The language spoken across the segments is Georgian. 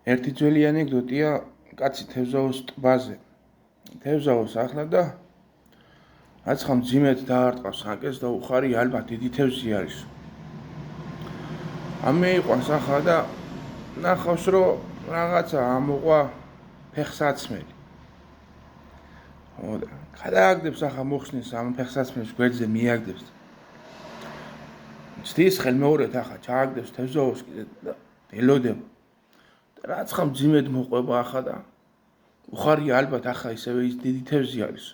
ერთი ძველი ანეკდოტია კაცი თევზაოს ტბაზე. თევზაოს ახლა და აცხა მძიმედ დაარტყავს ანკეს და უხარი ალბათ დიდი თევზი არის. ამე იყვანს ახლა და ნახავს რომ რაღაცა ამოყვა ფეხსაცმელი. და გადააგდებს ახლა მოხსნის ამ ფეხსაცმელს გვერდზე მიაგდებს. ცდის ხელმეორედ ახლა ჩააგდებს თევზაოს კიდე და ელოდება. რაცხა მძიმედ მოყვება ახლა და უხარია ალბათ ახლა ისევე ის დიდი თევზი არის.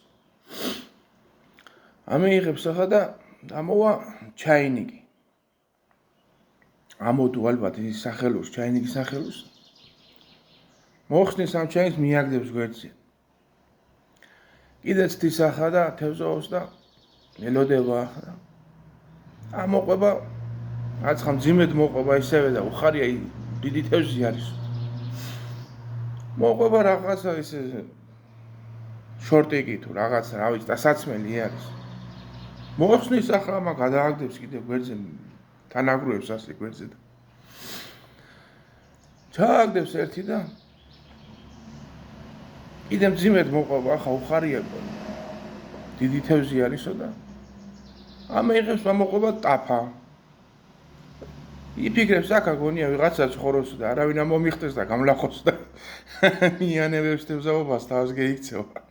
ამე იღებს ახლა და ამოვა ჩაინიკი. ამოდუ ალბათ ის სახელოს, ჩაინიკის სახელოს. მოხსნის ამ ჩაინს მიაგდებს გვერდზე. კიდეც ცდის ახლა და თევზაოს და ელოდება ახლა. ამოყვება რაცხა მძიმედ მოყვება ისევე და უხარია დიდი თევზი არის. მოყვება რაღაცა ისე შორტიკი თუ რაღაცა რა ვიცი და საცმელი არის. მოხსნის ახლა მაგ გადააგდებს კიდე გვერდზე თანაგროებს ასე გვერდზე და ჩააგდებს ერთი და კიდე მძიმედ მოყვება ახლა უხარია დიდი თევზი არისო და ამე იღებს მოყვება ტაფა. იფიქრებს აქ აგონია ვიღაცა ცხოვრობს და არავინ ამომიხდეს და გამლახოს და მიანებებს თევზაობას თავს გეიქცევა.